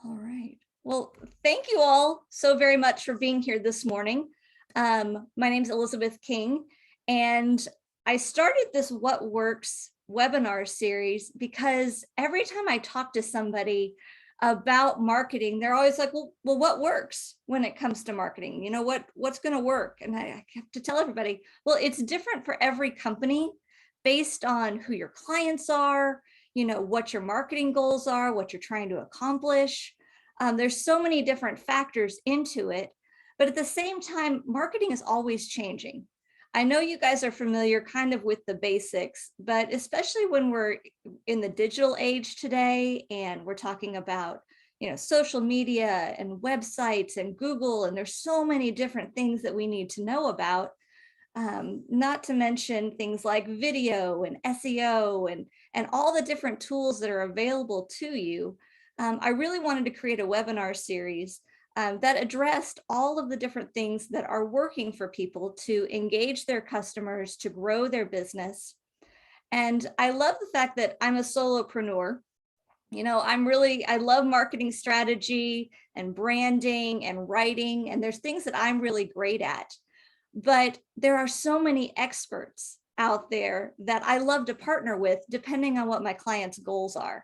All right. Well, thank you all so very much for being here this morning. My name is Elizabeth King, and I started this What Works webinar series because every time I talk to somebody about marketing, they're always like, well, what works when it comes to marketing? You know, what's going to work? And I have to tell everybody, well, it's different for every company based on who your clients are, you know, what your marketing goals are, what you're trying to accomplish. There's so many different factors into it, but at the same time, marketing is always changing. I know you guys are familiar kind of with the basics, but especially when we're in the digital age today and we're talking about, you know, social media and websites and Google, and there's so many different things that we need to know about. Not to mention things like video and SEO and all the different tools that are available to you. I really wanted to create a webinar series that addressed all of the different things that are working for people to engage their customers, to grow their business. And I love the fact that I'm a solopreneur. You know, I love marketing strategy and branding and writing, and there's things that I'm really great at. But there are so many experts out there that I love to partner with depending on what my clients' goals are.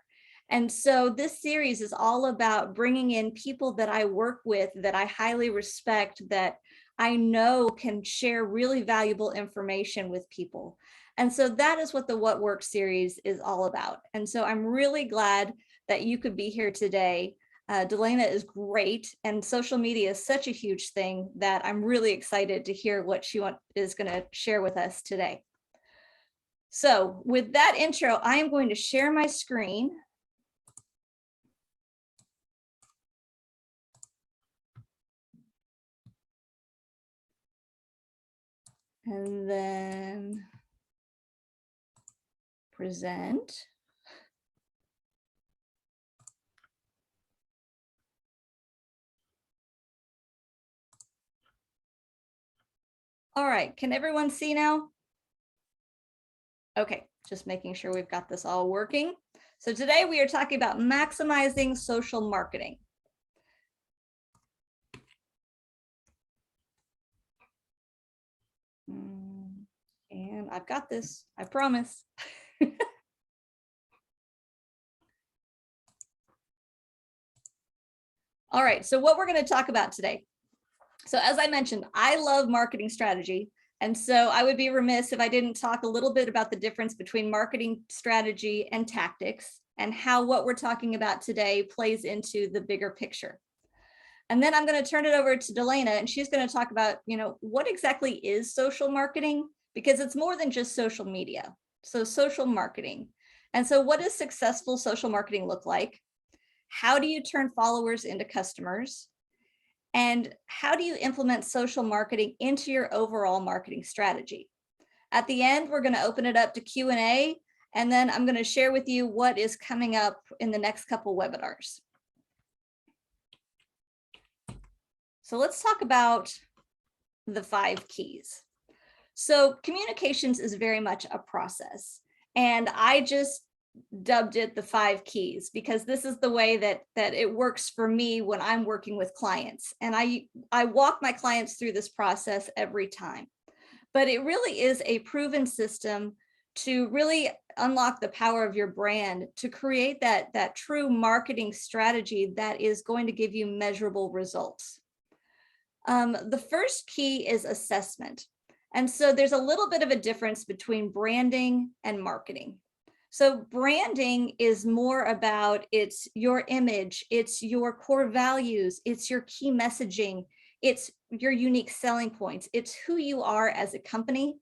And so this series is all about bringing in people that I work with, that I highly respect, that I know can share really valuable information with people. And so that is what the What Works series is all about. And so I'm really glad that you could be here today. Dalayna is great, and social media is such a huge thing that I'm really excited to hear what she is going to share with us today. So with that intro, I am going to share my screen. And then present. All right, can everyone see now? Okay, just making sure we've got this all working. So today we are talking about maximizing social marketing. And I've got this, I promise. All right, so what we're going to talk about today. So as I mentioned, I love marketing strategy. And so I would be remiss if I didn't talk a little bit about the difference between marketing strategy and tactics, and how what we're talking about today plays into the bigger picture. And then I'm going to turn it over to Dalayna, and she's going to talk about, you know, what exactly is social marketing, because it's more than just social media. So social marketing. And so what does successful social marketing look like? How do you turn followers into customers? And how do you implement social marketing into your overall marketing strategy? At the end, we're going to open it up to Q&A, and then I'm going to share with you what is coming up in the next couple webinars. So let's talk about the 5 keys. So communications is very much a process, and I just dubbed it the 5 keys because this is the way that it works for me when I'm working with clients. And I walk my clients through this process every time. But it really is a proven system to really unlock the power of your brand, to create that true marketing strategy that is going to give you measurable results. The first key is assessment. And so there's a little bit of a difference between branding and marketing. So branding is more about it's your image, it's your core values, it's your key messaging, it's your unique selling points, it's who you are as a company.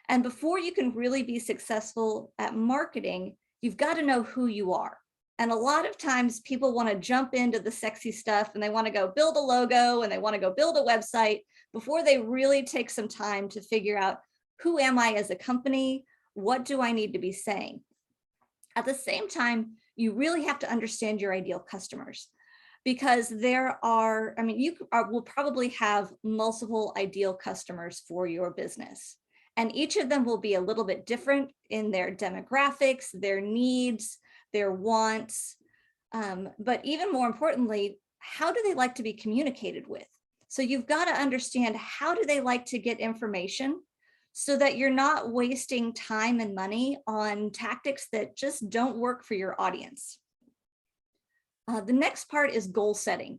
And before you can really be successful at marketing, you've got to know who you are. And a lot of times people want to jump into the sexy stuff, and they want to go build a logo, and they want to go build a website before they really take some time to figure out, who am I as a company? What do I need to be saying? At the same time, you really have to understand your ideal customers, because there are, I mean, will probably have multiple ideal customers for your business. And each of them will be a little bit different in their demographics, their needs, their wants. But even more importantly, how do they like to be communicated with? So you've got to understand, how do they like to get information so that you're not wasting time and money on tactics that just don't work for your audience. The next part is goal setting.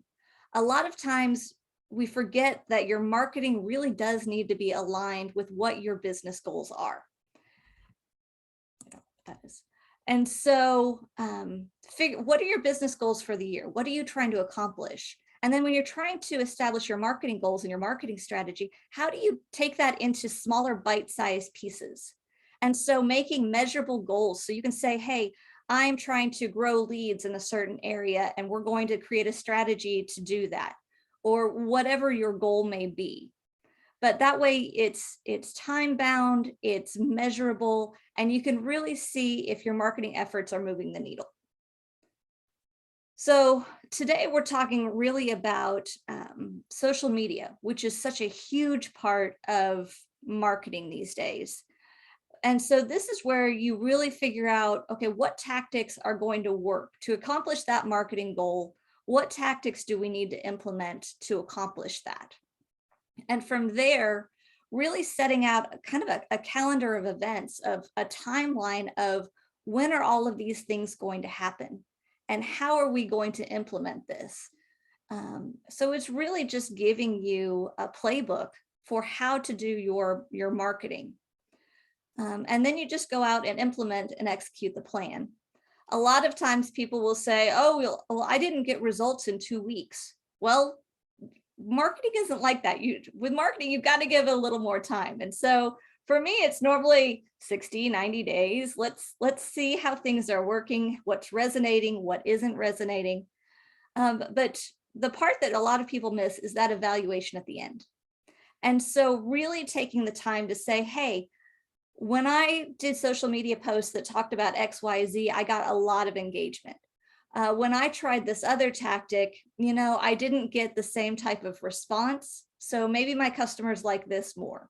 A lot of times we forget that your marketing really does need to be aligned with what your business goals are. I don't know what that is. And so what are your business goals for the year? What are you trying to accomplish? And then when you're trying to establish your marketing goals and your marketing strategy, how do you take that into smaller bite-sized pieces? And so making measurable goals, so you can say, hey, I'm trying to grow leads in a certain area, and we're going to create a strategy to do that, or whatever your goal may be. But that way it's time bound, it's measurable, and you can really see if your marketing efforts are moving the needle. So today we're talking really about social media, which is such a huge part of marketing these days. And so this is where you really figure out, okay, what tactics are going to work to accomplish that marketing goal? What tactics do we need to implement to accomplish that? And from there, really setting out kind of a calendar of events, of a timeline of when are all of these things going to happen and how are we going to implement this? So it's really just giving you a playbook for how to do your marketing. And then you just go out and implement and execute the plan. A lot of times people will say, oh, well, I didn't get results in 2 weeks. Well, marketing isn't like that. With marketing, you've got to give it a little more time. And so for me, it's normally 60, 90 days. Let's see how things are working, what's resonating, what isn't resonating. But the part that a lot of people miss is that evaluation at the end. And so really taking the time to say, hey, when I did social media posts that talked about X, Y, Z, I got a lot of engagement. When I tried this other tactic, I didn't get the same type of response. So maybe my customers like this more.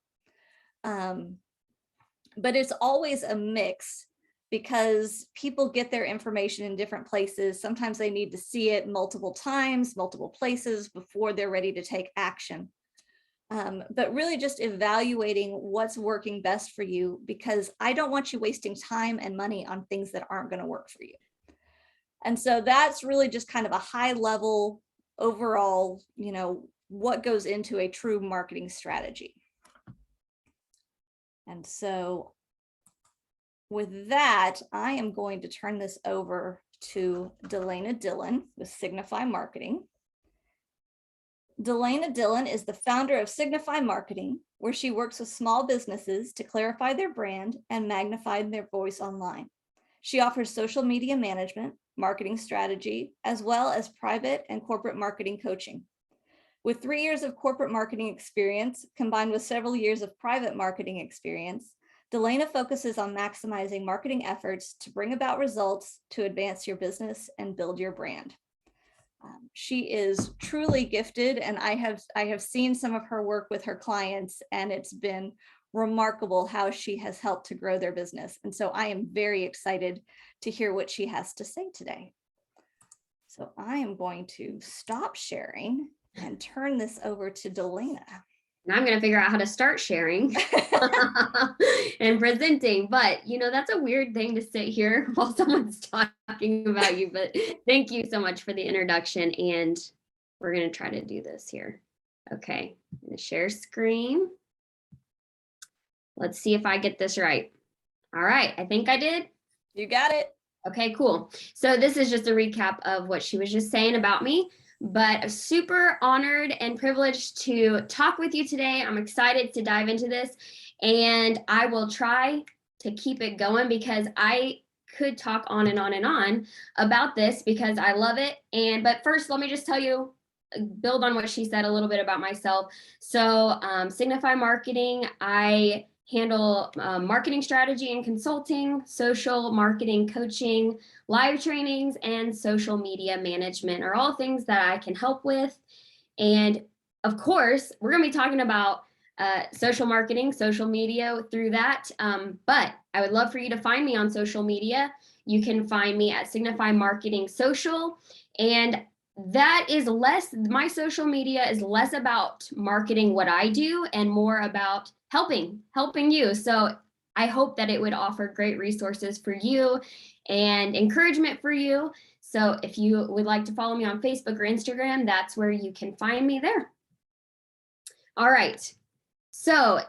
But it's always a mix because people get their information in different places. Sometimes they need to see it multiple times, multiple places before they're ready to take action. But really just evaluating what's working best for you, because I don't want you wasting time and money on things that aren't going to work for you. And so that's really just kind of a high level overall, what goes into a true marketing strategy. And so with that, I am going to turn this over to Dalayna Dillon with Signify Marketing. Dalayna Dillon is the founder of Signify Marketing, where she works with small businesses to clarify their brand and magnify their voice online. She offers social media management, marketing strategy, as well as private and corporate marketing coaching. With 3 years of corporate marketing experience, combined with several years of private marketing experience, Dalayna focuses on maximizing marketing efforts to bring about results to advance your business and build your brand. She is truly gifted, and I have seen some of her work with her clients, and it's been remarkable how she has helped to grow their business. And so I am very excited to hear what she has to say today. So I am going to stop sharing and turn this over to Dalayna. And I'm going to figure out how to start sharing and presenting. But, that's a weird thing to sit here while someone's talking about you. But thank you so much for the introduction. And we're going to try to do this here. Okay, I'm going to share screen. Let's see if I get this right. All right, I think I did. You got it. Okay, cool. So this is just a recap of what she was just saying about me. But super honored and privileged to talk with you today. I'm excited to dive into this, and I will try to keep it going because I could talk on and on and on about this because I love it. But first, let me just tell you, build on what she said a little bit about myself. So Signify Marketing, I handle marketing strategy and consulting, social marketing coaching, live trainings, and social media management are all things that I can help with. And of course, we're going to be talking about social marketing, social media through that. But I would love for you to find me on social media. you can find me at Signify Marketing Social. And that is my social media is less about marketing what I do and more about helping you. So I hope that it would offer great resources for you and encouragement for you. So if you would like to follow me on Facebook or Instagram, that's where you can find me there. All right. So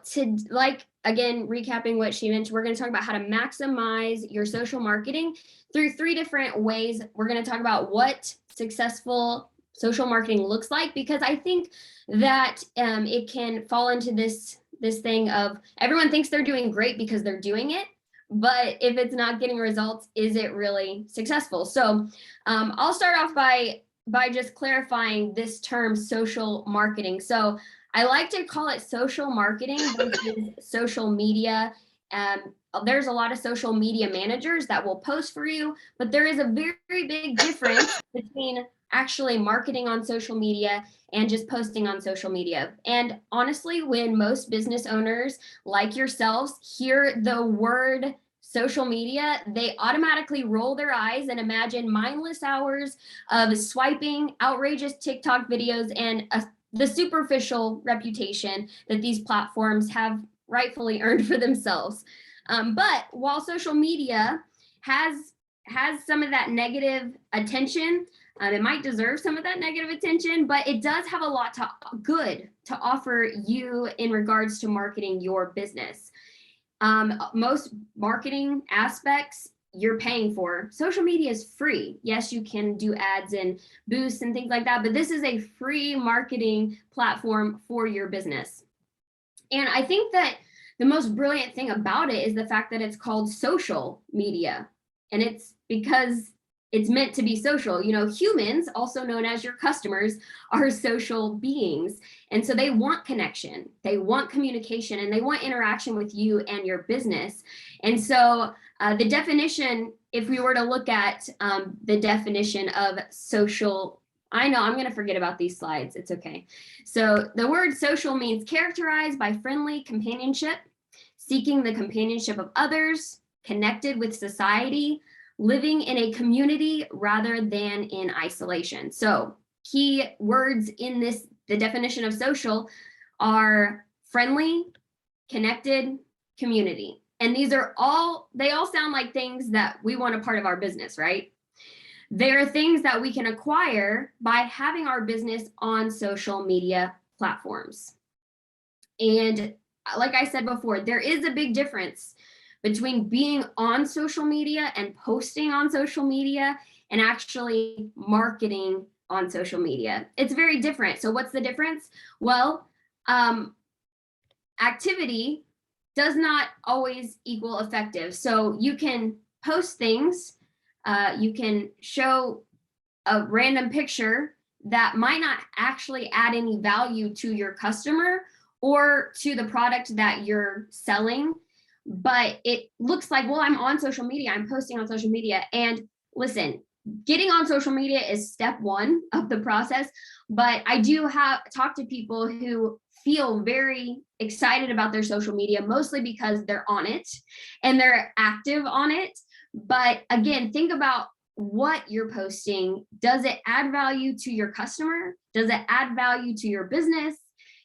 again, recapping what she mentioned, we're going to talk about how to maximize your social marketing through 3 different ways. We're going to talk about what successful social marketing looks like, because I think that it can fall into this thing of everyone thinks they're doing great because they're doing it. But if it's not getting results, is it really successful? So I'll start off by just clarifying this term, social marketing. So I like to call it social marketing versus social media. There's a lot of social media managers that will post for you, but there is a very big difference between actually marketing on social media and just posting on social media. And honestly, when most business owners like yourselves hear the word social media, they automatically roll their eyes and imagine mindless hours of swiping, outrageous TikTok videos, and the superficial reputation that these platforms have rightfully earned for themselves. But while social media has some of that negative attention, it might deserve some of that negative attention, but it does have a lot good to offer you in regards to marketing your business. Most marketing aspects you're paying for. Social media is free. Yes, you can do ads and boosts and things like that, but this is a free marketing platform for your business. And I think that the most brilliant thing about it is the fact that it's called social media. And it's because it's meant to be social. You know, humans, also known as your customers, are social beings. And so they want connection, they want communication, and they want interaction with you and your business. And so the definition, if we were to look at the definition of social, I know I'm going to forget about these slides. It's okay. So the word social means characterized by friendly companionship, seeking the companionship of others, connected with society, living in a community rather than in isolation. So key words in the definition of social are friendly, connected, community. And they all sound like things that we want a part of our business, right? There are things that we can acquire by having our business on social media platforms. And like I said before, there is a big difference between being on social media and posting on social media and actually marketing on social media. It's very different. So what's the difference? Well, activity does not always equal effective. So you can post things, you can show a random picture that might not actually add any value to your customer or to the product that you're selling, but it looks like, well, I'm on social media, I'm posting on social media. And listen, getting on social media is step 1 of the process, but I do talk to people who feel very excited about their social media, mostly because they're on it and they're active on it. But again, think about what you're posting. Does it add value to your customer? Does it add value to your business?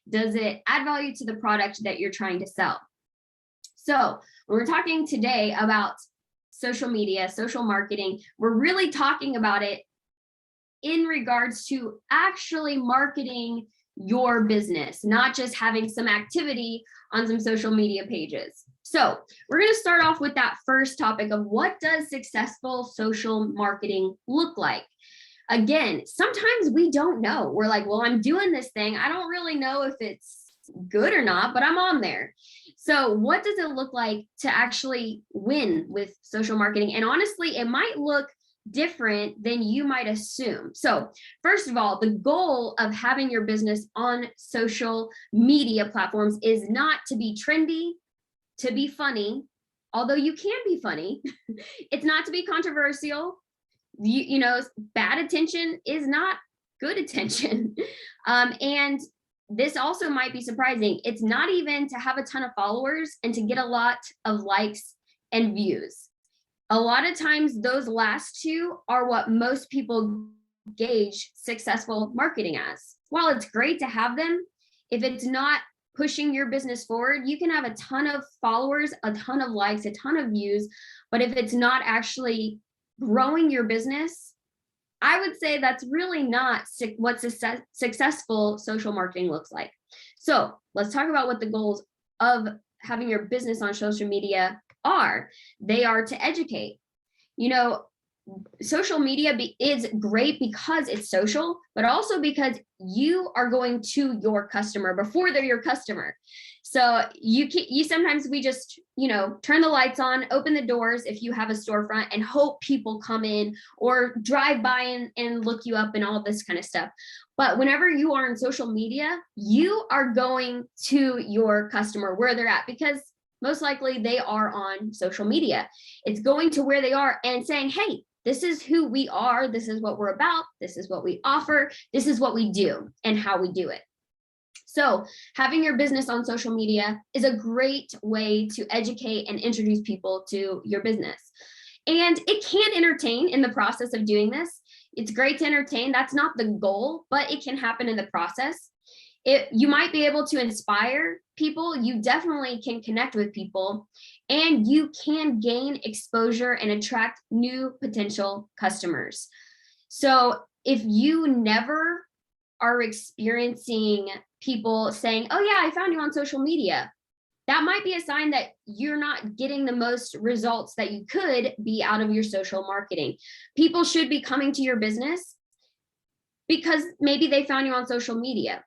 Does it add value to the product that you're trying to sell? So when we're talking today about social media, social marketing, we're really talking about it in regards to actually marketing your business, not just having some activity on some social media pages. So we're going to start off with that first topic of what does successful social marketing look like? Again, sometimes we don't know. We're like, well, I'm doing this thing. I don't really know if it's good or not, but I'm on there. So what does it look like to actually win with social marketing? And honestly, it might look different than you might assume. So first of all, the goal of having your business on social media platforms is not to be trendy, to be funny, although you can be funny. It's not to be controversial. You know, bad attention is not good attention. And this also might be surprising. It's not even to have a ton of followers and to get a lot of likes and views. A lot of times those last two are what most people gauge successful marketing as. While it's great to have them, if it's not pushing your business forward, you can have a ton of followers, a ton of likes, a ton of views, but if it's not actually growing your business, I would say that's really not what successful social marketing looks like. So let's talk about what the goals of having your business on social media are. They are to educate. You know, social media is great because it's social, but also because you are going to your customer before they're your customer. So you sometimes we just, turn the lights on, open the doors if you have a storefront, and hope people come in or drive by and look you up and all this kind of stuff. But whenever you are on social media, you are going to your customer where they're at, because most likely they are on social media. It's going to where they are and saying, hey, this is who we are. This is what we're about. This is what we offer. This is what we do and how we do it. So having your business on social media is a great way to educate and introduce people to your business. And it can entertain in the process of doing this. It's great to entertain. That's not the goal, but it can happen in the process. You might be able to inspire people. You definitely can connect with people, and you can gain exposure and attract new potential customers. So if you never are experiencing people saying, oh yeah, I found you on social media, that might be a sign that you're not getting the most results that you could be out of your social marketing. People should be coming to your business because maybe they found you on social media.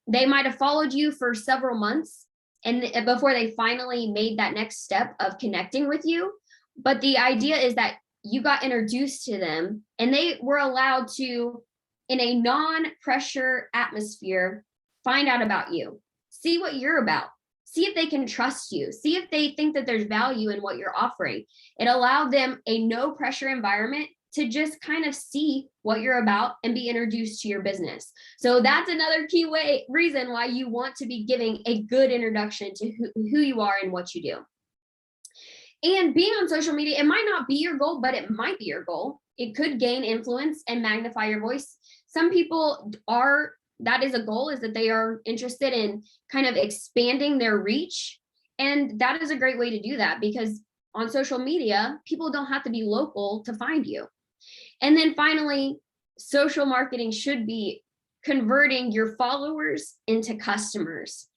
They might have followed you for several months and before they finally made that next step of connecting with you. But the idea is that you got introduced to them and they were allowed to, in a non-pressure atmosphere, find out about you, see what you're about, see if they can trust you, see if they think that there's value in what you're offering. It allowed them a no pressure environment to just kind of see what you're about and be introduced to your business. So that's another key reason why you want to be giving a good introduction to who you are and what you do. And being on social media, it might not be your goal, but it might be your goal. It could gain influence and magnify your voice. Some people that is a goal, is that they are interested in kind of expanding their reach. And that is a great way to do that, because on social media, people don't have to be local to find you. And then finally, social marketing should be converting your followers into customers.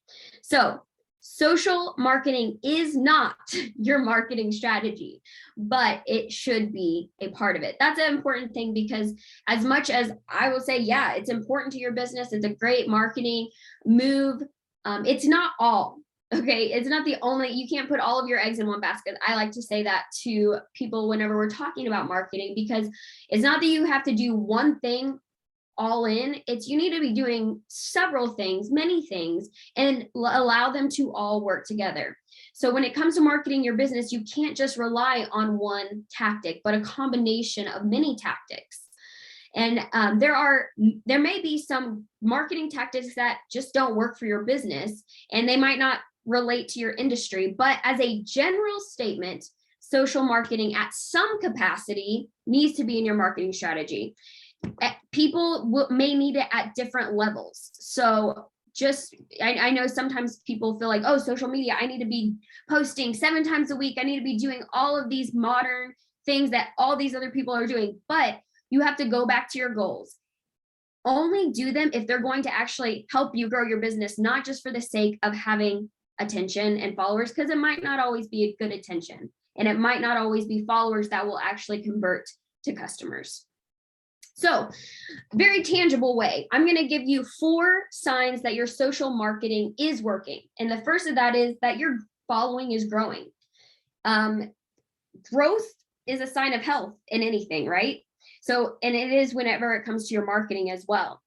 So social marketing is not your marketing strategy, but it should be a part of it. That's an important thing, because as much as I will say, yeah, it's important to your business, it's a great marketing move, it's not all. Okay, it's not the only, you can't put all of your eggs in one basket. I like to say that to people whenever we're talking about marketing, because it's not that you have to do one thing all in. It's you need to be doing several things, many things, and allow them to all work together. So when it comes to marketing your business, you can't just rely on one tactic, but a combination of many tactics. And there may be some marketing tactics that just don't work for your business, and they might not relate to your industry. But as a general statement, social marketing at some capacity needs to be in your marketing strategy. People may need it at different levels. So I know sometimes people feel like, oh, social media, I need to be posting 7 times a week. I need to be doing all of these modern things that all these other people are doing. But you have to go back to your goals. Only do them if they're going to actually help you grow your business, not just for the sake of having attention and followers, because it might not always be a good attention, and it might not always be followers that will actually convert to customers. So, very tangible way, I'm going to give you 4 signs that your social marketing is working. And the first of that is that your following is growing. Growth is a sign of health in anything, right? So, and it is whenever it comes to your marketing as well.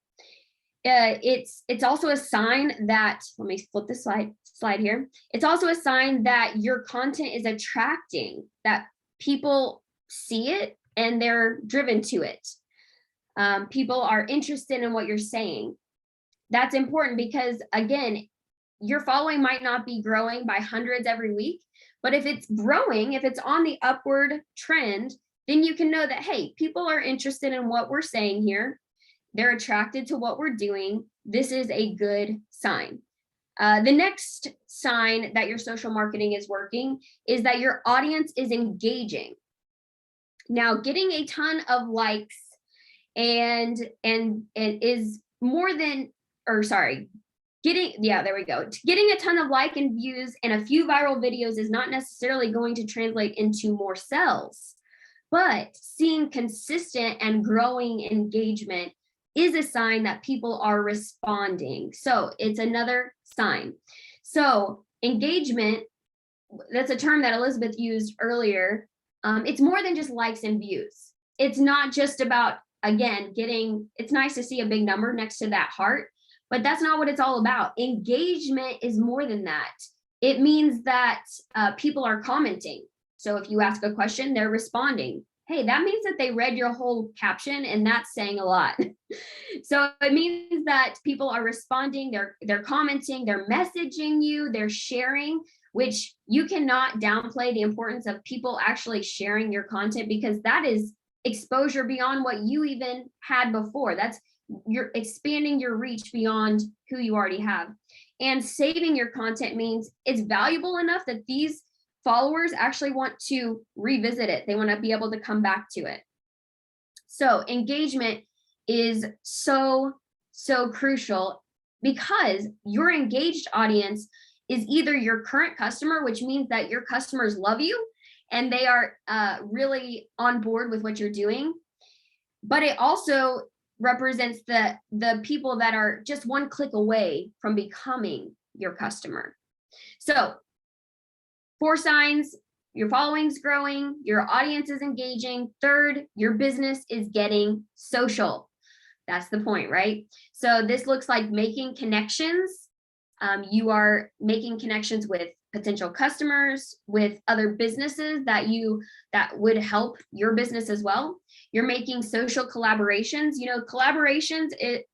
It's also a sign that, let me flip this slide here. It's also a sign that your content is attracting, that people see it and they're driven to it. People are interested in what you're saying. That's important because, again, your following might not be growing by hundreds every week, But if it's growing, if it's on the upward trend, then you can know that, hey, people are interested in what we're saying here. They're attracted to what we're doing. This is a good sign. The next sign that your social marketing is working is that your audience is engaging. Now, getting a ton of likes and is more than, or sorry, there we go. Getting a ton of like and views and a few viral videos is not necessarily going to translate into more sales, but seeing consistent and growing engagement is a sign that people are responding. So it's another sign. So engagement, that's a term that Elizabeth used earlier. It's more than just likes and views. It's not just about, again, it's nice to see a big number next to that heart, but that's not what it's all about. Engagement is more than that. It means that people are commenting. So if you ask a question, they're responding. Hey, that means that they read your whole caption, and that's saying a lot. So it means that people are responding, they're commenting, they're messaging you, they're sharing, which you cannot downplay the importance of people actually sharing your content, because that is exposure beyond what you even had before. You're expanding your reach beyond who you already have. And saving your content means it's valuable enough that these followers actually want to revisit it. They want to be able to come back to it. So engagement is so crucial, because your engaged audience is either your current customer, which means that your customers love you and they are really on board with what you're doing, but it also represents the people that are just one click away from becoming your customer. So 4 signs: your following's growing, your audience is engaging. Third, your business is getting social. That's the point, right? So this looks like making connections. You are making connections with potential customers, with other businesses that would help your business as well. You're making social collaborations. Collaborations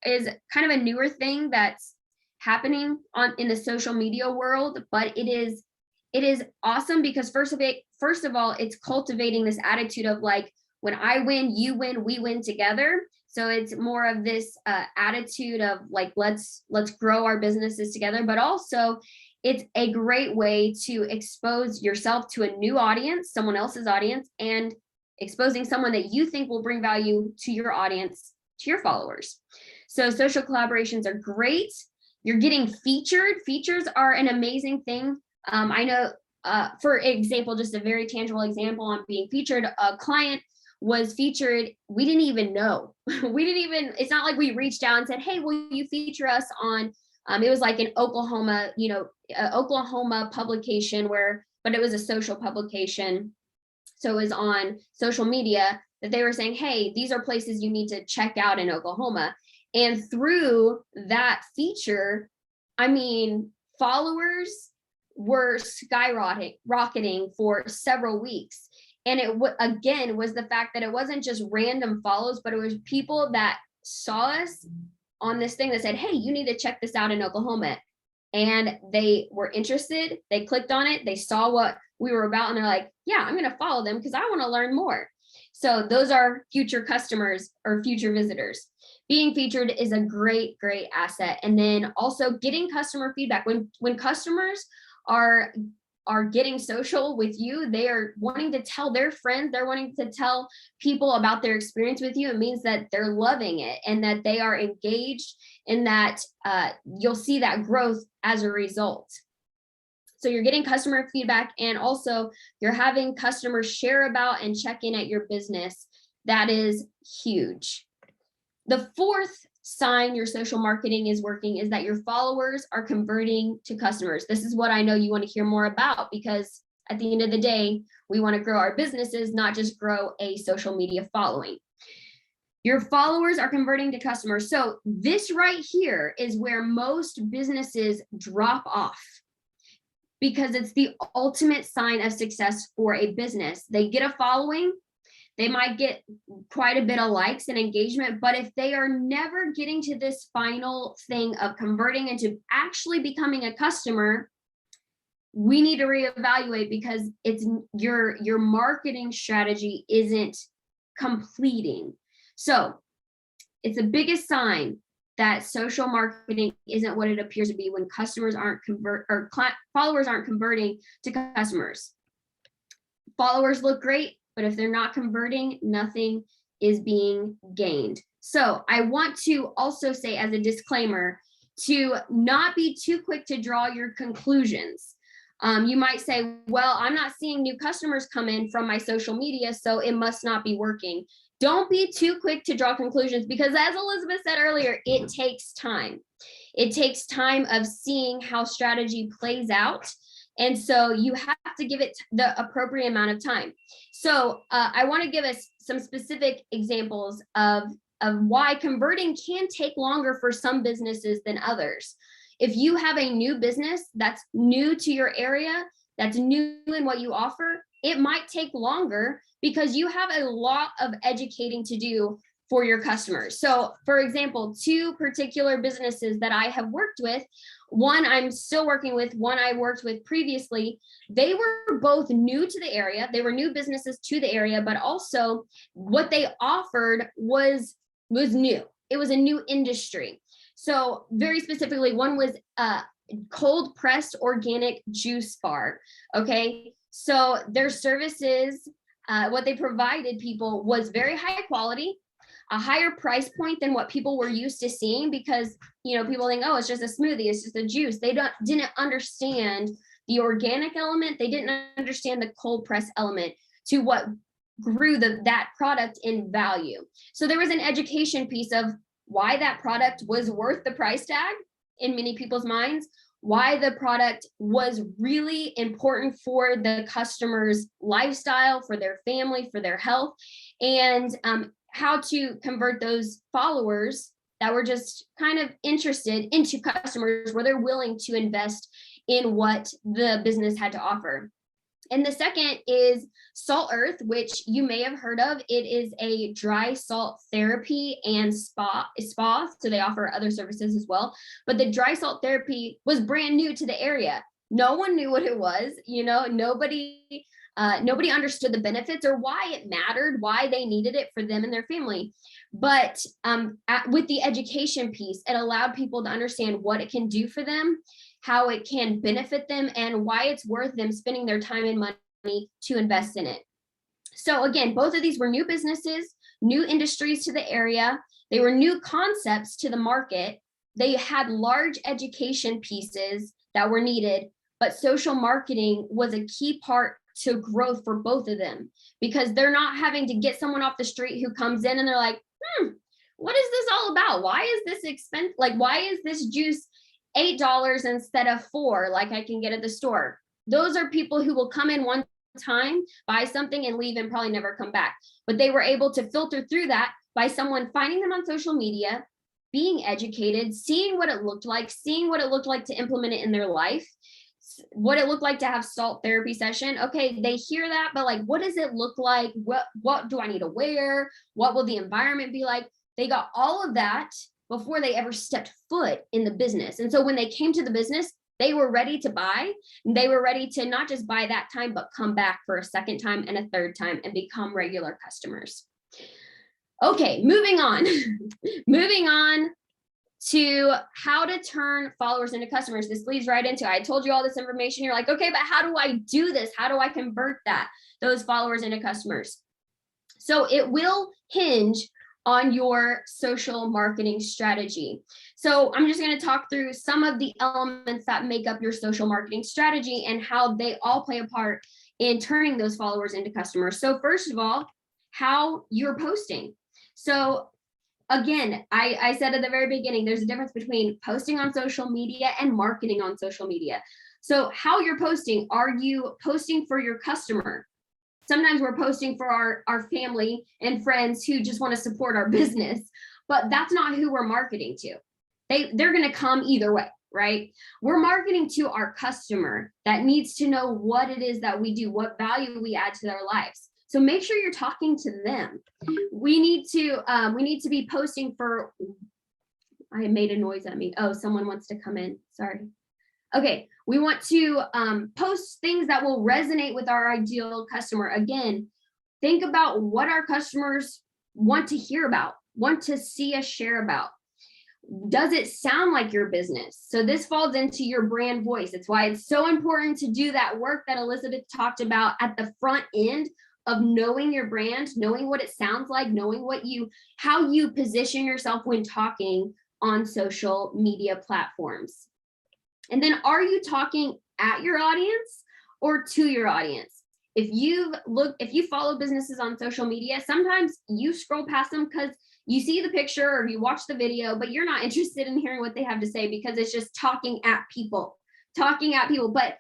is kind of a newer thing that's happening in the social media world, but it is awesome, because first of all, it's cultivating this attitude of like, when I win, you win, we win together. So it's more of this attitude of like, let's grow our businesses together, but also it's a great way to expose yourself to a new audience, someone else's audience, and exposing someone that you think will bring value to your audience, to your followers. So social collaborations are great. You're getting featured. Features are an amazing thing. I know, for example, just a very tangible example on being featured, a client was featured. We didn't even know. It's not like we reached out and said, hey, will you feature us on, it was like an Oklahoma, Oklahoma publication but it was a social publication. So it was on social media that they were saying, hey, these are places you need to check out in Oklahoma. And through that feature, followers were skyrocketing for several weeks. And it again was the fact that it wasn't just random follows, but it was people that saw us on this thing that said, hey, you need to check this out in Oklahoma. And they were interested. They clicked on it. They saw what we were about, and they're like, yeah, I'm going to follow them because I want to learn more. So those are future customers or future visitors. Being featured is a great asset. And then also getting customer feedback. When customers are getting social with you, they are wanting to tell their friends, they're wanting to tell people about their experience with you. It means that they're loving it and that they are engaged, and that you'll see that growth as a result. So you're getting customer feedback, and also you're having customers share about and check in at your business. That is huge. The fourth sign your social marketing is working is that your followers are converting to customers. This is what I know you want to hear more about, because at the end of the day, we want to grow our businesses, not just grow a social media following. Your followers are converting to customers. So this right here is where most businesses drop off, because it's the ultimate sign of success for a business. They get a following, they might get quite a bit of likes and engagement, but if they are never getting to this final thing of converting into actually becoming a customer, we need to reevaluate because it's your marketing strategy isn't completing. So it's the biggest sign that social marketing isn't what it appears to be when customers aren't followers aren't converting to customers. Followers look great, but if they're not converting, nothing is being gained. So I want to also say as a disclaimer to not be too quick to draw your conclusions. You might say, well, I'm not seeing new customers come in from my social media, so it must not be working. Don't be too quick to draw conclusions because, as Elizabeth said earlier, it takes time. It takes time of seeing how strategy plays out. And so you have to give it the appropriate amount of time. So I want to give us some specific examples of why converting can take longer for some businesses than others. If you have a new business that's new to your area, that's new in what you offer, it might take longer because you have a lot of educating to do for your customers. So for example, two particular businesses that I have worked with, one I'm still working with, one I worked with previously, they were both new to the area. They were new businesses to the area, but also what they offered was new. It was a new industry. So very specifically, one was a cold pressed organic juice bar. Okay. So their services, what they provided people was very high quality, a higher price point than what people were used to seeing because, people think, oh, it's just a smoothie, it's just a juice. They didn't understand the organic element. They didn't understand the cold press element to what grew that product in value. So there was an education piece of why that product was worth the price tag in many people's minds, why the product was really important for the customer's lifestyle, for their family, for their health, and how to convert those followers that were just kind of interested into customers where they're willing to invest in what the business had to offer. And the second is Salt Earth, which you may have heard of. It is a dry salt therapy and spa. So they offer other services as well. But the dry salt therapy was brand new to the area. No one knew what it was. Nobody understood the benefits or why it mattered, why they needed it for them and their family. But with the education piece, it allowed people to understand what it can do for them, how it can benefit them, and why it's worth them spending their time and money to invest in it. So again, both of these were new businesses, new industries to the area. They were new concepts to the market. They had large education pieces that were needed, but social marketing was a key part to growth for both of them because they're not having to get someone off the street who comes in and they're like, what is this all about? Why is this expensive? Like, why is this juice $8 instead of $4 like I can get at the store? Those are people who will come in one time, buy something and leave and probably never come back. But they were able to filter through that by someone finding them on social media, being educated, seeing what it looked like to implement it in their life, what it looked like to have salt therapy session. Okay, they hear that, but like, what does it look like? What do I need to wear? What will the environment be like? They got all of that before they ever stepped foot in the business. And so when they came to the business, they were ready to buy. They were ready to not just buy that time, but come back for a second time and a third time and become regular customers. Okay, moving on. Moving on to how to turn followers into customers. This leads right into, I told you all this information. You're like, okay, but how do I do this? How do I convert those followers into customers? So it will hinge on your social marketing strategy. So I'm just going to talk through some of the elements that make up your social marketing strategy and how they all play a part in turning those followers into customers. So first of all, how you're posting. So again, I said at the very beginning, there's a difference between posting on social media and marketing on social media. So how you're posting, are you posting for your customer? Sometimes we're posting for our family and friends who just want to support our business, but that's not who we're marketing to. They're going to come either way, right? We're marketing to our customer that needs to know what it is that we do, what value we add to their lives. So make sure you're talking to them. We need to be posting for, I made a noise at me. Oh, someone wants to come in. Sorry. Okay, we want to post things that will resonate with our ideal customer. Again, think about what our customers want to hear about, want to see us share about. Does it sound like your business? So this falls into your brand voice. It's why it's so important to do that work that Elizabeth talked about at the front end of knowing your brand, knowing what it sounds like, knowing how you position yourself when talking on social media platforms. And then, are you talking at your audience or to your audience? If you follow businesses on social media, sometimes you scroll past them because you see the picture or you watch the video, but you're not interested in hearing what they have to say because it's just talking at people. But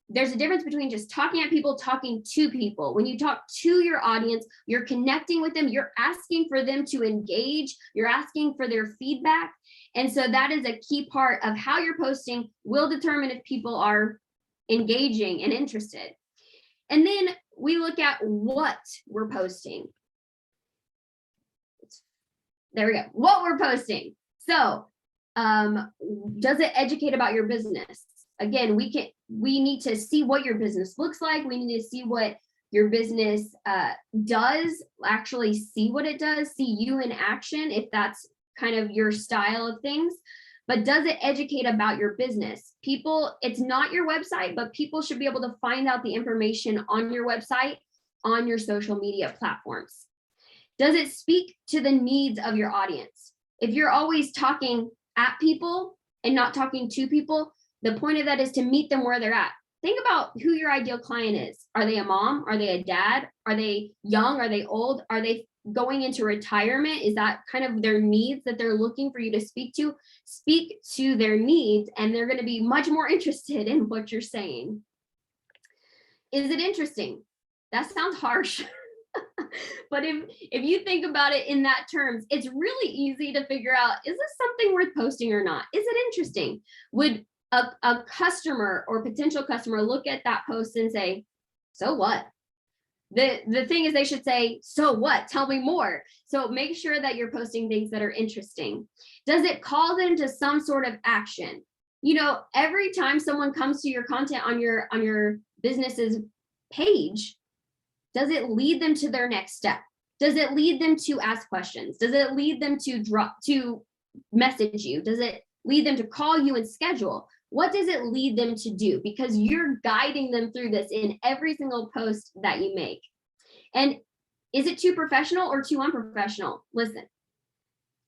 there's a difference between just talking at people, talking to people. When you talk to your audience, you're connecting with them, you're asking for them to engage, you're asking for their feedback. And so that is a key part of how you're posting will determine if people are engaging and interested. And then we look at what we're posting. There we go. What we're posting. So does it educate about your business? Again, we need to see what your business looks like. We need to see what your business does, actually see what it does, see you in action, if that's kind of your style of things. But does it educate about your business? It's not your website, but people should be able to find out the information on your website, on your social media platforms. Does it speak to the needs of your audience? If you're always talking at people and not talking to people, the point of that is to meet them where they're at. Think about who your ideal client is. Are they a mom? Are they a dad? Are they young? Are they old? Are they going into retirement? Is that kind of their needs that they're looking for you to speak to? Speak to their needs, and they're going to be much more interested in what you're saying. Is it interesting? That sounds harsh. But if you think about it in that terms, it's really easy to figure out, is this something worth posting or not? Is it interesting? Would a customer or potential customer look at that post and say, so what? The thing is, they should say, so what? Tell me more. So make sure that you're posting things that are interesting. Does it call them to some sort of action? Every time someone comes to your content on your business's page, does it lead them to their next step? Does it lead them to ask questions? Does it lead them to message you? Does it lead them to call you and schedule? What does it lead them to do? Because you're guiding them through this in every single post that you make. And is it too professional or too unprofessional? Listen,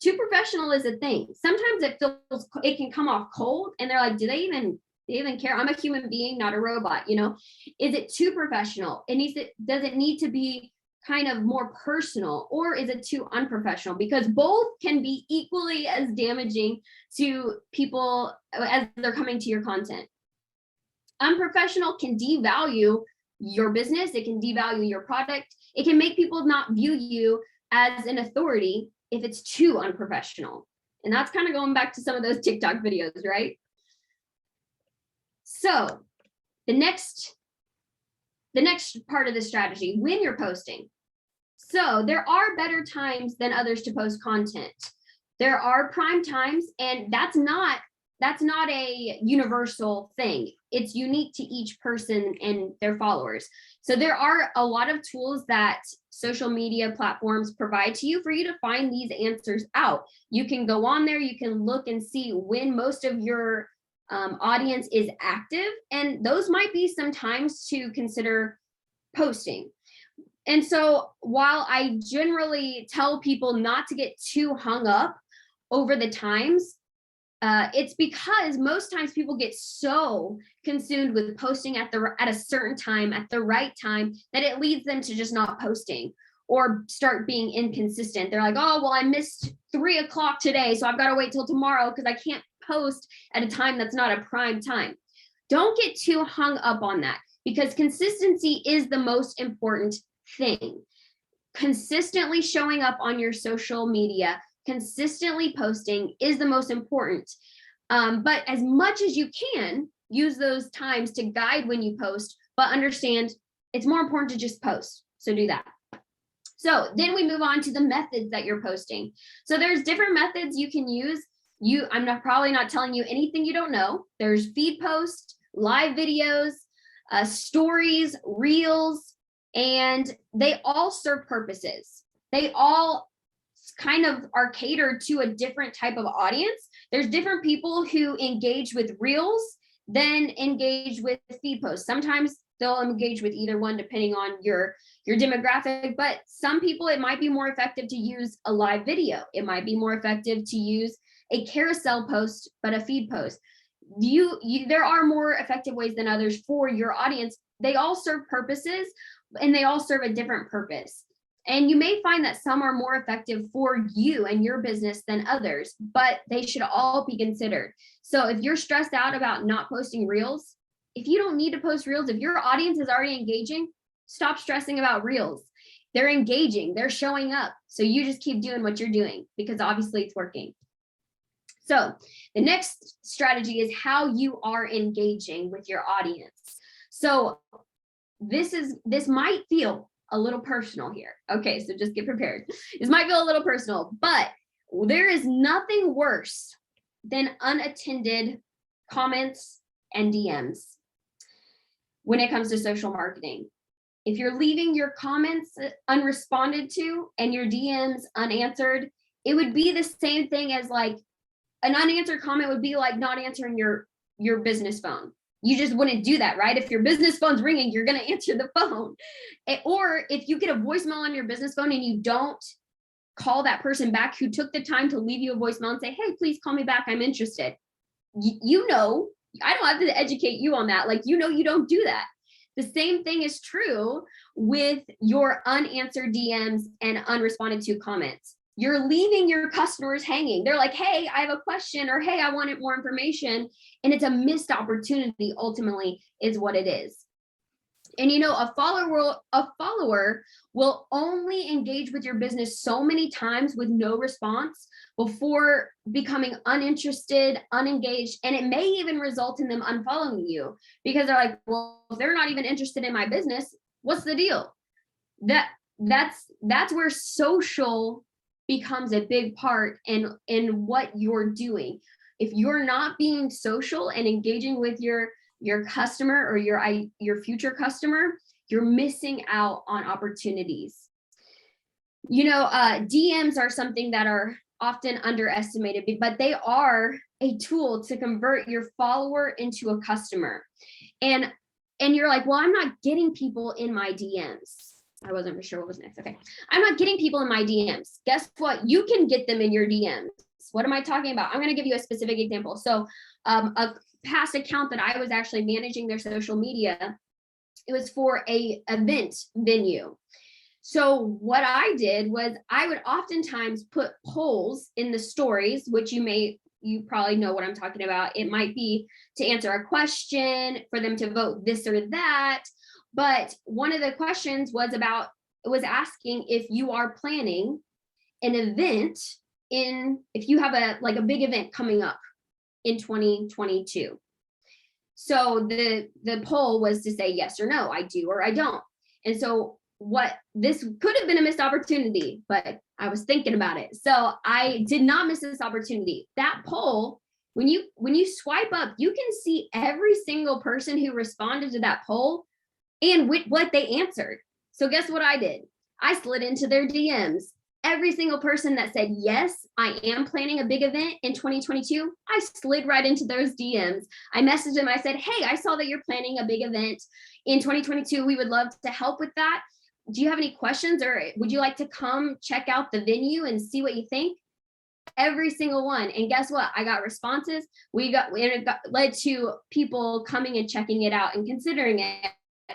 too professional is a thing. Sometimes it can come off cold, and they're like, do they even care? I'm a human being, not a robot. Is it too professional? Does it need to be kind of more personal, or is it too unprofessional? Because both can be equally as damaging to people as they're coming to your content. Unprofessional can devalue your business. It can devalue your product. It can make people not view you as an authority if it's too unprofessional. And that's kind of going back to some of those TikTok videos, right? So the next part of the strategy, when you're posting. So there are better times than others to post content. There are prime times, and that's not a universal thing. It's unique to each person and their followers. So there are a lot of tools that social media platforms provide to you for you to find these answers out. You can go on there, you can look and see when most of your audience is active, and those might be some times to consider posting. And so while I generally tell people not to get too hung up over the times, it's because most times people get so consumed with posting at a certain time, at the right time, that it leads them to just not posting or start being inconsistent. They're like, oh, well, I missed 3 o'clock today, so I've got to wait till tomorrow because I can't post at a time that's not a prime time. Don't get too hung up on that, because consistency is the most important thing. Consistently showing up on your social media, consistently posting is the most important. But as much as you can, use those times to guide when you post, but understand it's more important to just post. So do that. So then we move on to the methods that you're posting. So there's different methods you can use. I'm not probably not telling you anything you don't know. There's feed posts, live videos, stories, reels, and they all serve purposes. They all kind of are catered to a different type of audience. There's different people who engage with reels than engage with feed posts. Sometimes they'll engage with either one depending on your demographic, but some people, it might be more effective to use a live video. It might be more effective to use a carousel post, but a feed post. There are more effective ways than others for your audience. They all serve purposes and they all serve a different purpose. And you may find that some are more effective for you and your business than others, but they should all be considered. So if you're stressed out about not posting reels, if you don't need to post reels, if your audience is already engaging, stop stressing about reels. They're engaging, they're showing up. So you just keep doing what you're doing because obviously it's working. So the next strategy is how you are engaging with your audience. So this might feel a little personal here. Okay, so just get prepared. This might feel a little personal, but there is nothing worse than unattended comments and DMs when it comes to social marketing. If you're leaving your comments unresponded to and your DMs unanswered, it would be the same thing as like an unanswered comment would be like not answering your business phone. You just wouldn't do that, right? If your business phone's ringing, you're going to answer the phone. Or if you get a voicemail on your business phone and you don't call that person back who took the time to leave you a voicemail and say, hey, please call me back, I'm interested. You know, I don't have to educate you on that. Like, you know, you don't do that. The same thing is true with your unanswered DMs and unresponded to comments. You're leaving your customers hanging. They're like, hey, I have a question, or hey, I wanted more information. And it's a missed opportunity, ultimately, is what it is. And you know, a follower will only engage with your business so many times with no response before becoming uninterested, unengaged, and it may even result in them unfollowing you because they're like, well, if they're not even interested in my business, what's the deal? That's where social becomes a big part in what you're doing. If you're not being social and engaging with your customer or your future customer, you're missing out on opportunities. You know, DMs are something that are often underestimated, but they are a tool to convert your follower into a customer. And you're like, well, I'm not getting people in my DMs. I wasn't sure what was next. Okay. I'm not getting people in my DMs. Guess what? You can get them in your DMs. What am I talking about? I'm going to give you a specific example. So a past account that I was actually managing their social media, it was for a event venue. So what I did was I would oftentimes put polls in the stories, which you probably know what I'm talking about. It might be to answer a question, for them to vote this or that. But one of the questions was asking if you are planning an event if you have a big event coming up in 2022. So the poll was to say yes or no, I do or I don't. And so this could have been a missed opportunity, but I was thinking about it. So I did not miss this opportunity. That poll, when you swipe up, you can see every single person who responded to that poll and what they answered. So guess what I did? I slid into their DMs. Every single person that said, yes, I am planning a big event in 2022, I slid right into those DMs. I messaged them. I said, hey, I saw that you're planning a big event in 2022. We would love to help with that. Do you have any questions, or would you like to come check out the venue and see what you think? Every single one. And guess what? I got responses. It led to people coming and checking it out and considering it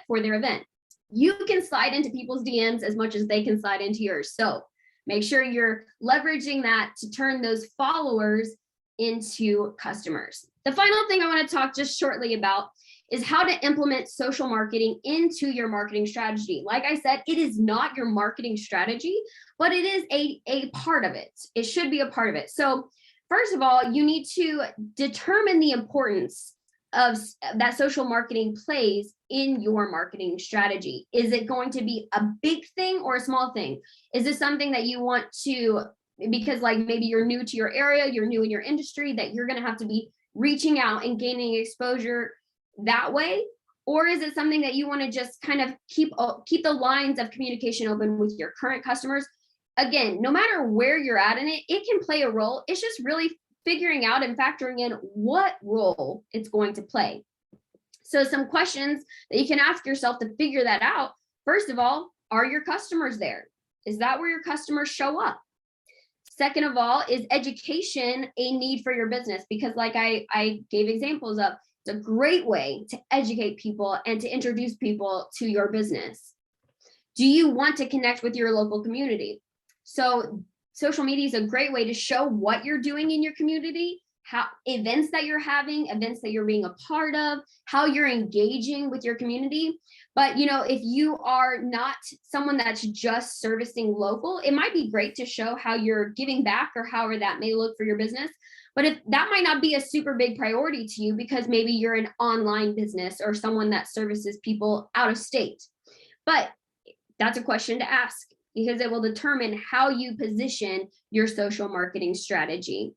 for their event. You can slide into people's DMs as much as they can slide into yours. So make sure you're leveraging that to turn those followers into customers. The final thing I want to talk just shortly about is how to implement social marketing into your marketing strategy. Like I said, it is not your marketing strategy, but it is a part of it. It should be a part of it. So first of all, you need to determine the importance of that social marketing plays in your marketing strategy. Is it going to be a big thing or a small thing? Is this something that you want to because like maybe you're new to your area, you're new in your industry, that you're going to have to be reaching out and gaining exposure that way? Or is it something that you want to just kind of keep the lines of communication open with your current customers? Again, no matter where you're at in it, it can play a role. It's just really figuring out and factoring in what role it's going to play. So some questions that you can ask yourself to figure that out. First of all, are your customers there? Is that where your customers show up? Second of all, is education a need for your business? Because like I gave examples of, it's a great way to educate people and to introduce people to your business. Do you want to connect with your local community? So social media is a great way to show what you're doing in your community, how events that you're having, events that you're being a part of, how you're engaging with your community. But if you are not someone that's just servicing local, it might be great to show how you're giving back or however that may look for your business. But if that might not be a super big priority to you, because maybe you're an online business or someone that services people out of state. But that's a question to ask, because it will determine how you position your social marketing strategy.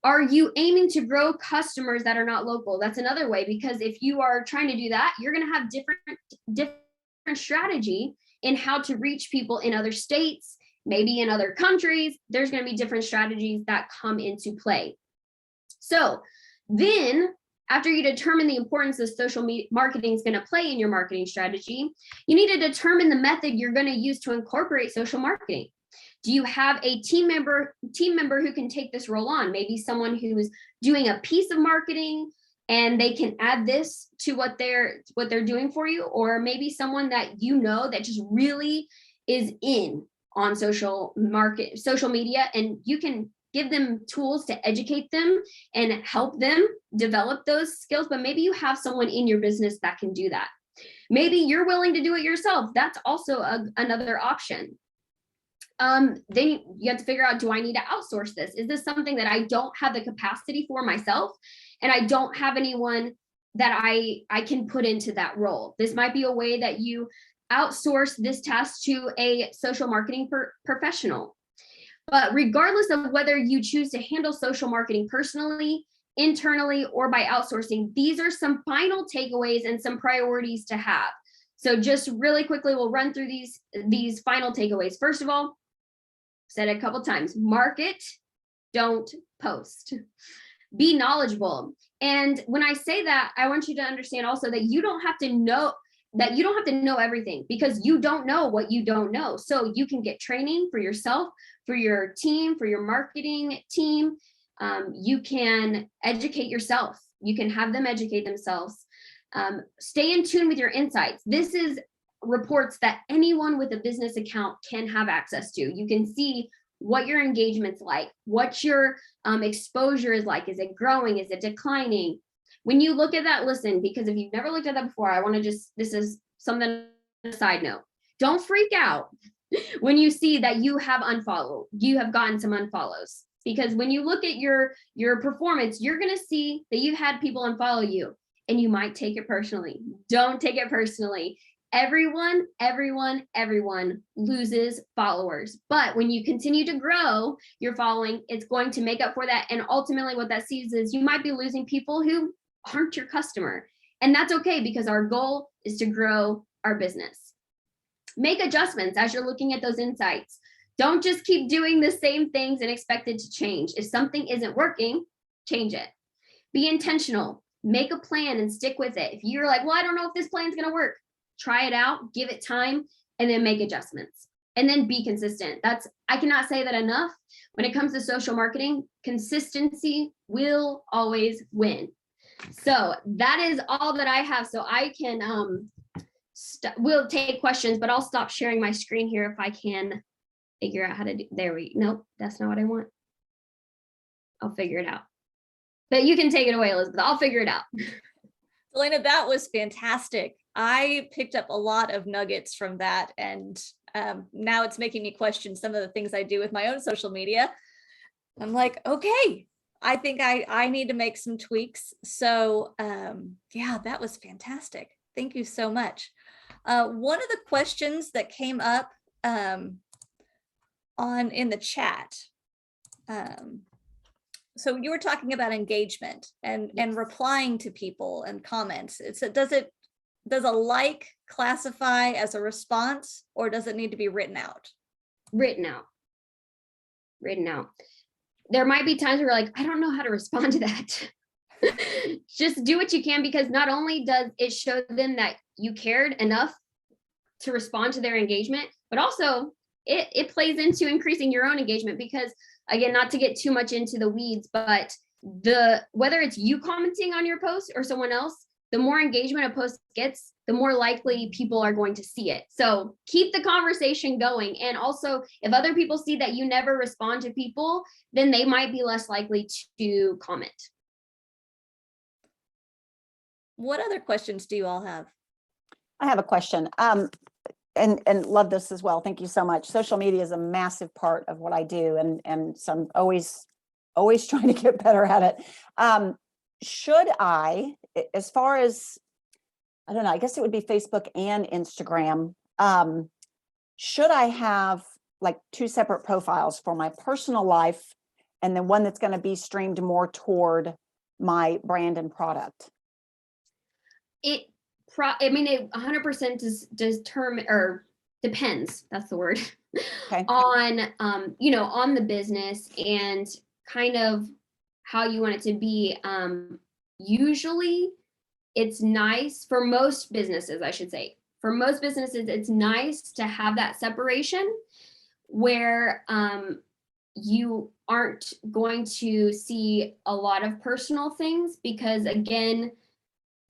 Are you aiming to grow customers that are not local? That's another way, because if you are trying to do that, you're going to have different strategy in how to reach people in other states, maybe in other countries. There's going to be different strategies that come into play. So then, after you determine the importance of social marketing is going to play in your marketing strategy, you need to determine the method you're going to use to incorporate social marketing. Do you have a team member who can take this role on? Maybe someone who's doing a piece of marketing and they can add this to what they're doing for you, or maybe someone that that just really is in on social media, and you can give them tools to educate them and help them develop those skills. But maybe you have someone in your business that can do that. Maybe you're willing to do it yourself. That's also another option. Then you have to figure out, do I need to outsource this? Is this something that I don't have the capacity for myself, and I don't have anyone that I can put into that role? This might be a way that you outsource this task to a social marketing professional. But regardless of whether you choose to handle social marketing personally, internally, or by outsourcing, these are some final takeaways and some priorities to have. So just really quickly, we'll run through these final takeaways. First of all, said it a couple times, market, don't post. Be knowledgeable. And when I say that, I want you to understand also that you don't have to know everything, because you don't know what you don't know. So you can get training for yourself, for your team, for your marketing team. You can educate yourself. You can have them educate themselves. Stay in tune with your insights. This is reports that anyone with a business account can have access to. You can see what your engagement's like, what your exposure is like. Is it growing? Is it declining? When you look at that, listen, because if you've never looked at that before, I want to this is something, a side note. Don't freak out when you see that you have gotten some unfollows, because when you look at your performance, you're going to see that you've had people unfollow you, and you might take it personally. Don't take it personally. Everyone loses followers. But when you continue to grow your following, it's going to make up for that. And ultimately what that sees is you might be losing people who aren't your customer. And that's okay, because our goal is to grow our business. Make adjustments as you're looking at those insights. Don't just keep doing the same things and expect it to change. If something isn't working, change it. Be intentional. Make a plan and stick with it. If you're like, well, I don't know if this plan's going to work, try it out, give it time, and then make adjustments. And then be consistent. I cannot say that enough. When it comes to social marketing, consistency will always win. So that is all that I have. So I can, we'll take questions, but I'll stop sharing my screen here if I can figure out how to do, nope, that's not what I want. I'll figure it out. But you can take it away, Elizabeth. I'll figure it out. Dalayna, that was fantastic. I picked up a lot of nuggets from that, and now it's making me question some of the things I do with my own social media. I'm like, okay, I think I need to make some tweaks. So yeah, that was fantastic. Thank you so much. One of the questions that came up on in the chat. So you were talking about engagement and replying to people and comments. Does a like classify as a response, or does it need to be written out? Written out. There might be times where you're like, I don't know how to respond to that. Just do what you can, because not only does it show them that you cared enough to respond to their engagement, but also it plays into increasing your own engagement, because again, not to get too much into the weeds, but whether it's you commenting on your post or someone else, the more engagement a post gets, the more likely people are going to see it. So keep the conversation going. And also, if other people see that you never respond to people, then they might be less likely to comment. What other questions do you all have? I have a question. And love this as well. Thank you so much. Social media is a massive part of what I do, and so I'm always trying to get better at it. Should I, as far as, I don't know, I guess it would be Facebook and Instagram. Should I have like two separate profiles for my personal life and then one that's going to be streamed more toward my brand and product? It 100% depends. That's the word. Okay. On on the business and kind of how you want it to be. Usually it's nice for most businesses, I should say. For most businesses, it's nice to have that separation where you aren't going to see a lot of personal things, because again,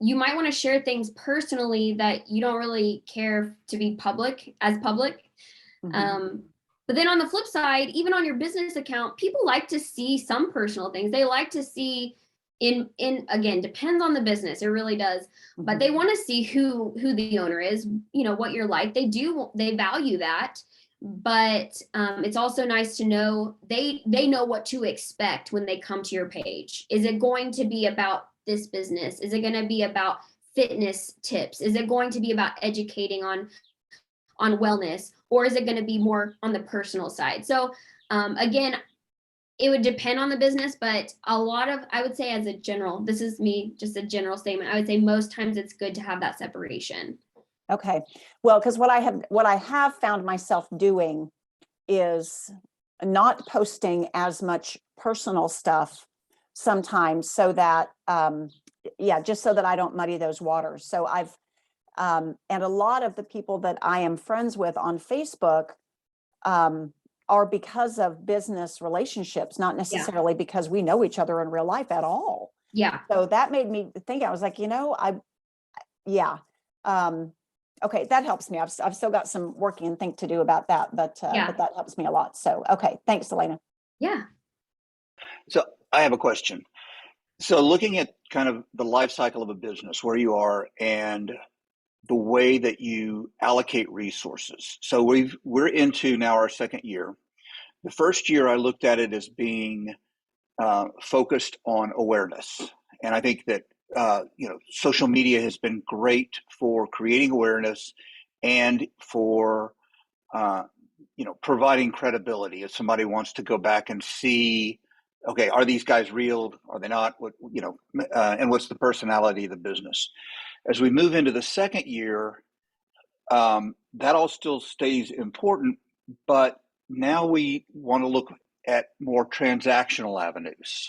you might want to share things personally that you don't really care to be public. Mm-hmm. But then on the flip side, even on your business account, people like to see some personal things. They like to see again, depends on the business. It really does. Mm-hmm. But they want to see who the owner is, what you're like. They value that. But it's also nice to know they know what to expect when they come to your page. Is it going to be about this business? Is it going to be about fitness tips? Is it going to be about educating on wellness, or is it going to be more on the personal side? So again, it would depend on the business, but I would say as a general, this is me, just a general statement, I would say most times it's good to have that separation. Okay. Well, because what I have found myself doing is not posting as much personal stuff sometimes, so that just so that I don't muddy those waters. So I've and a lot of the people that I am friends with on Facebook are because of business relationships, not necessarily because we know each other in real life at all. Yeah. So that made me think. I was like, okay, that helps me. I've still got some working and think to do about that, but that helps me a lot. So, okay. Thanks, Dalayna. Yeah. So I have a question. So looking at kind of the life cycle of a business, where you are and the way that you allocate resources. So we're into now our second year. The first year I looked at it as being focused on awareness. And I think that social media has been great for creating awareness and for providing credibility. If somebody wants to go back and see, okay, are these guys real? Are they not? And what's the personality of the business? As we move into the second year, that all still stays important, but now we want to look at more transactional avenues.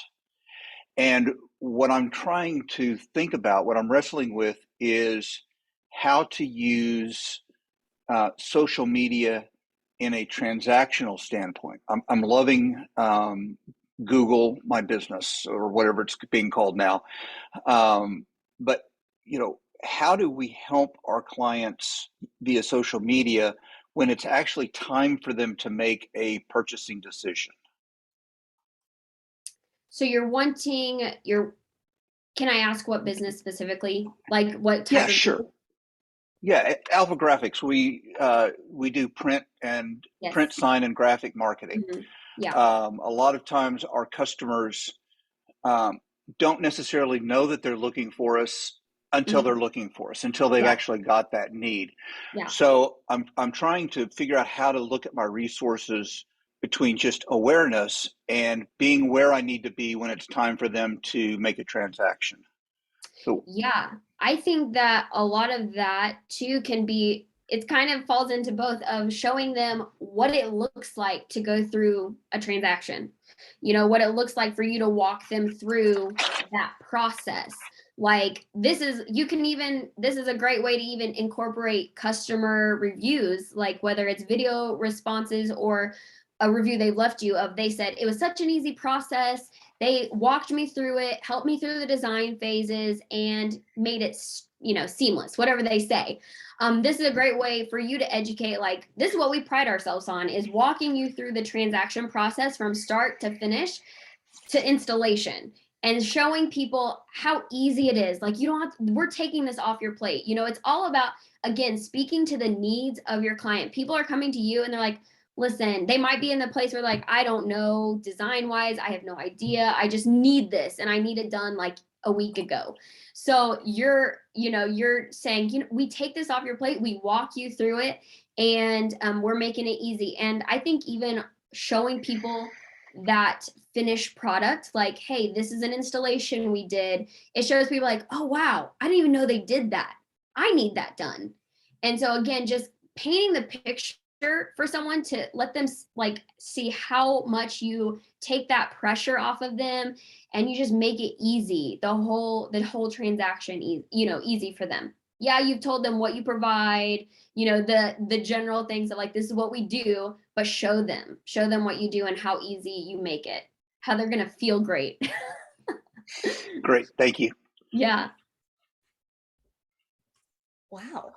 And what I'm trying to think about, what I'm wrestling with, is how to use social media in a transactional standpoint. I'm loving Google My Business, or whatever it's being called now. But, how do we help our clients via social media when it's actually time for them to make a purchasing decision? So can I ask what business specifically? Like what type of? Sure. Yeah, Alpha Graphics. We do print and print, sign, and graphic marketing. Mm-hmm. Yeah. A lot of times our customers don't necessarily know that they're looking for us until they're looking for us, until they've actually got that need. Yeah. So I'm trying to figure out how to look at my resources between just awareness and being where I need to be when it's time for them to make a transaction. So Yeah, I think that a lot of that too can be, it kind of falls into both of showing them what it looks like to go through a transaction, what it looks like for you to walk them through that process. Like this is a great way to even incorporate customer reviews, like whether it's video responses or a review they left you of, they said it was such an easy process. They walked me through it, helped me through the design phases, and made it, seamless, whatever they say. This is a great way for you to educate, like, this is what we pride ourselves on, is walking you through the transaction process from start to finish to installation, and showing people how easy it is. Like, you don't have to, we're taking this off your plate. It's all about, again, speaking to the needs of your client. People are coming to you and they're like, listen, they might be in the place where like, I don't know, design wise, I have no idea. I just need this and I need it done like a week ago. So you're saying, we take this off your plate, we walk you through it, and we're making it easy. And I think even showing people that finished product, like, hey, this is an installation we did, it shows people like, oh, wow, I didn't even know they did that. I need that done. And so again, just painting the picture for someone to let them like see how much you take that pressure off of them, and you just make it easy, the whole transaction easy for them. Yeah, you've told them what you provide, the general things of like, this is what we do, but show them what you do and how easy you make it, how they're gonna feel great. great, thank you. Yeah. Wow.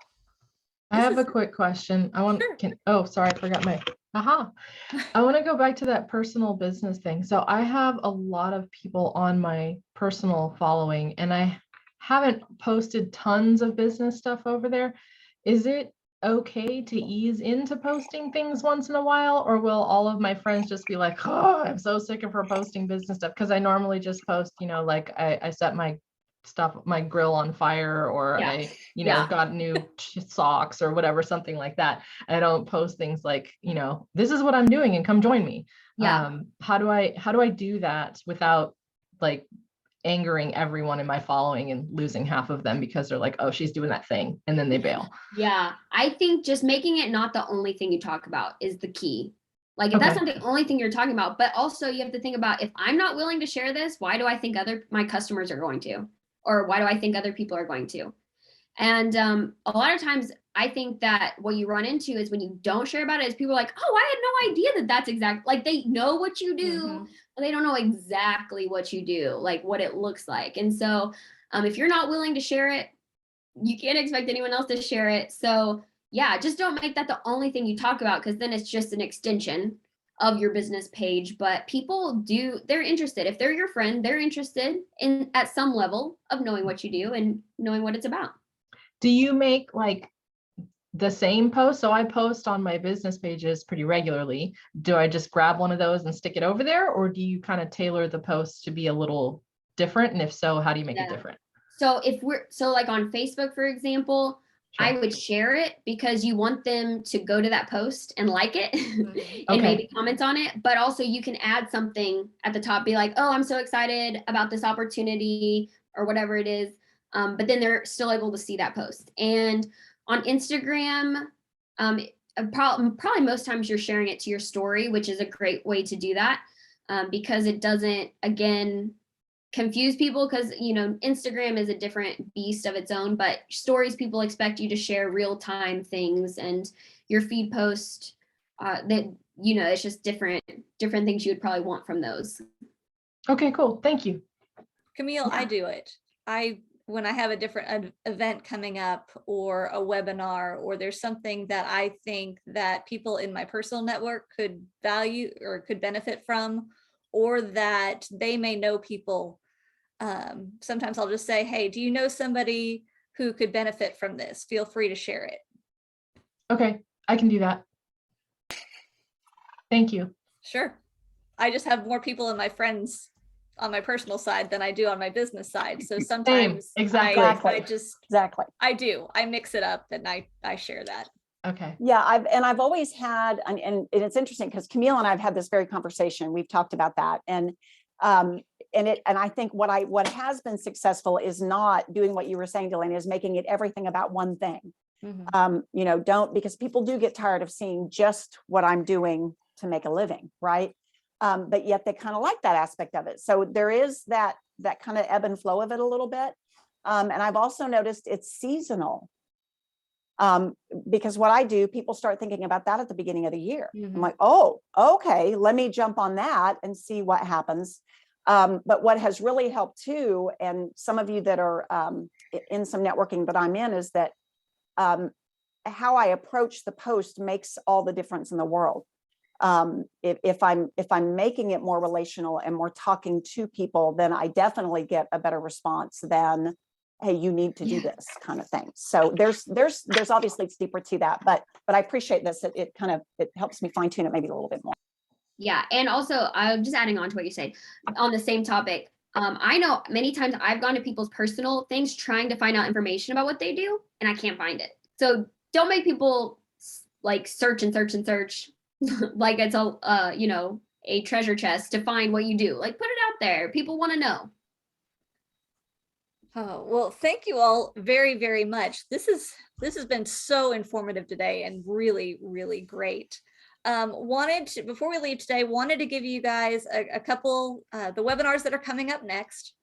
I have a quick question. Sure. Sorry, I forgot my, I want to go back to that personal business thing. So I have a lot of people on my personal following, and I haven't posted tons of business stuff over there. Is it okay to ease into posting things once in a while, or will all of my friends just be like, oh, I'm so sick of her posting business stuff? Because I normally just post, like I set my grill on fire, or Yeah. I got new socks or whatever, something like that. I don't post things like, this is what I'm doing and come join me. Yeah. How do I do that without like angering everyone in my following and losing half of them because they're like, oh, she's doing that thing, and then they bail? Yeah, I think just making it not the only thing you talk about is the key. Like, if that's not the only thing you're talking about, but also you have to think about, if I'm not willing to share this, why do I think my customers are going to? Or why do I think other people are going to? And a lot of times I think that what you run into is when you don't share about it, is people are like, oh, I had no idea that that's exact. Like, they know what you do, but they don't know exactly what you do, like what it looks like. And so if you're not willing to share it, you can't expect anyone else to share it. So yeah, just don't make that the only thing you talk about, because then it's just an extension of your business page. But people they're interested. If they're your friend, they're interested in at some level of knowing what you do and knowing what it's about. Do you make like the same post? So I post on my business pages pretty regularly. Do I just grab one of those and stick it over there, or do you kind of tailor the post to be a little different? And if so, how do you make it different? So like on Facebook, for example, Sure. I would share it because you want them to go to that post and like it and maybe comment on it. But also you can add something at the top, be like, oh, I'm so excited about this opportunity or whatever it is. But then they're still able to see that post. And on Instagram, probably most times you're sharing it to your story, which is a great way to do that, because it doesn't, again, confuse people, because Instagram is a different beast of its own, but stories, people expect you to share real-time things, and your feed post that it's just different things you would probably want from those. Okay, cool, thank you. Camille, I do it. When I have a different event coming up, or a webinar, or there's something that I think that people in my personal network could value or could benefit from, or that they may know people. Sometimes I'll just say, hey, do you know somebody who could benefit from this? Feel free to share it. Okay, I can do that. Thank you. Sure. I just have more people in my friends on my personal side than I do on my business side. So sometimes exactly. I Exactly. I mix it up and I share that. Okay. Yeah, I've always had, and it's interesting because Camille and I've had this very conversation. We've talked about that, and I think what has been successful is not doing what you were saying, Dalayna, is making it everything about one thing. You know, because people do get tired of seeing just what I'm doing to make a living, right? But yet they kind of like that aspect of it. So there is that kind of ebb and flow of it a little bit. And I've also noticed it's seasonal. Because what I do, people start thinking about that at the beginning of the year. I'm like, oh, okay, let me jump on that and see what happens. But what has really helped too, and some of you that are in some networking that I'm in, is that how I approach the post makes all the difference in the world. If I'm making it more relational and more talking to people, then I definitely get a better response than, hey, you need to do this kind of thing. So there's obviously it's deeper to that, but I appreciate this. It helps me fine tune it maybe a little bit more. Yeah, and also I'm just adding on to what you said on the same topic. I know many times I've gone to people's personal things trying to find out information about what they do, and I can't find it. So don't make people like search and search and search like it's a you know, a treasure chest to find what you do. Like put it out there. People want to know. Oh, well, thank you all very, very much. This has been so informative today and really, really great. Before we leave today, wanted to give you guys a couple, the webinars that are coming up next.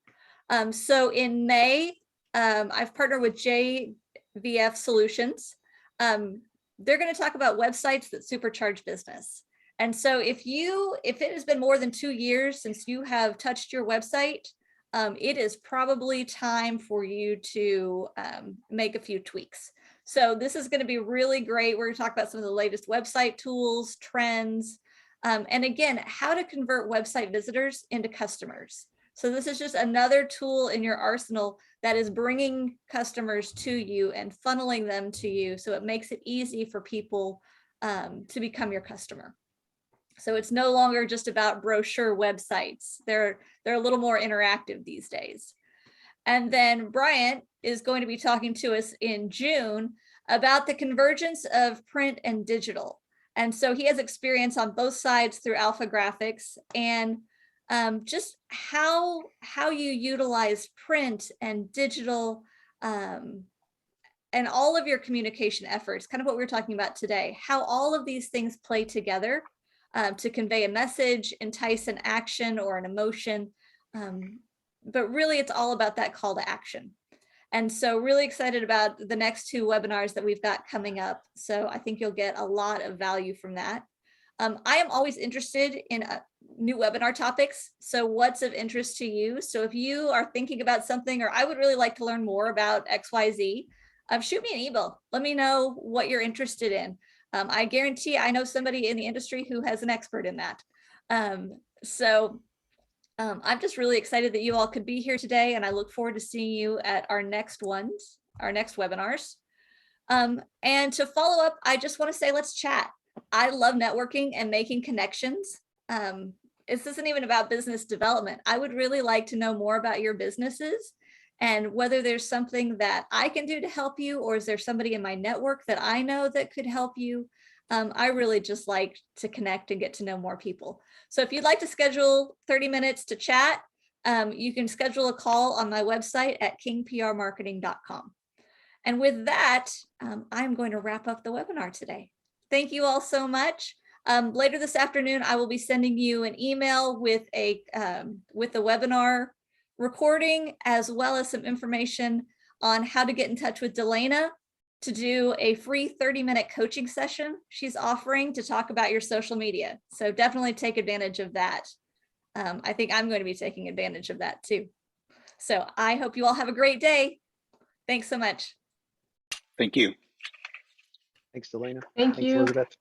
So in May, I've partnered with JVF Solutions. They're going to talk about websites that supercharge business. And so if it has been more than 2 years since you have touched your website, it is probably time for you to make a few tweaks. So this is going to be really great. We're going to talk about some of the latest website tools, trends, and again, how to convert website visitors into customers. So this is just another tool in your arsenal that is bringing customers to you and funneling them to you. So it makes it easy for people to become your customer. So it's no longer just about brochure websites. They're a little more interactive these days. And then Bryant is going to be talking to us in June about the convergence of print and digital. And so he has experience on both sides through Alpha Graphics, and just how you utilize print and digital and all of your communication efforts, kind of what we were talking about today, how all of these things play together to convey a message, entice an action or an emotion. But really, it's all about that call to action. And so really excited about the next 2 webinars that we've got coming up. So I think you'll get a lot of value from that. I am always interested in new webinar topics. So what's of interest to you? So if you are thinking about something, or I would really like to learn more about XYZ, shoot me an email. Let me know what you're interested in. I guarantee I know somebody in the industry who has an expert in that. I'm just really excited that you all could be here today, and I look forward to seeing you at our next webinars. And to follow up, I just want to say, let's chat. I love networking and making connections. This isn't even about business development. I would really like to know more about your businesses and whether there's something that I can do to help you, or is there somebody in my network that I know that could help you? I really just like to connect and get to know more people. So if you'd like to schedule 30 minutes to chat, you can schedule a call on my website at kingprmarketing.com. And with that, I'm going to wrap up the webinar today. Thank you all so much. Later this afternoon, I will be sending you an email with the webinar recording, as well as some information on how to get in touch with Dalayna to do a free 30-minute coaching session she's offering to talk about your social media. So definitely take advantage of that. I think I'm going to be taking advantage of that too. So I hope you all have a great day. Thanks so much. Thank you. Thanks, Dalayna. Thank Thanks, you. Elizabeth.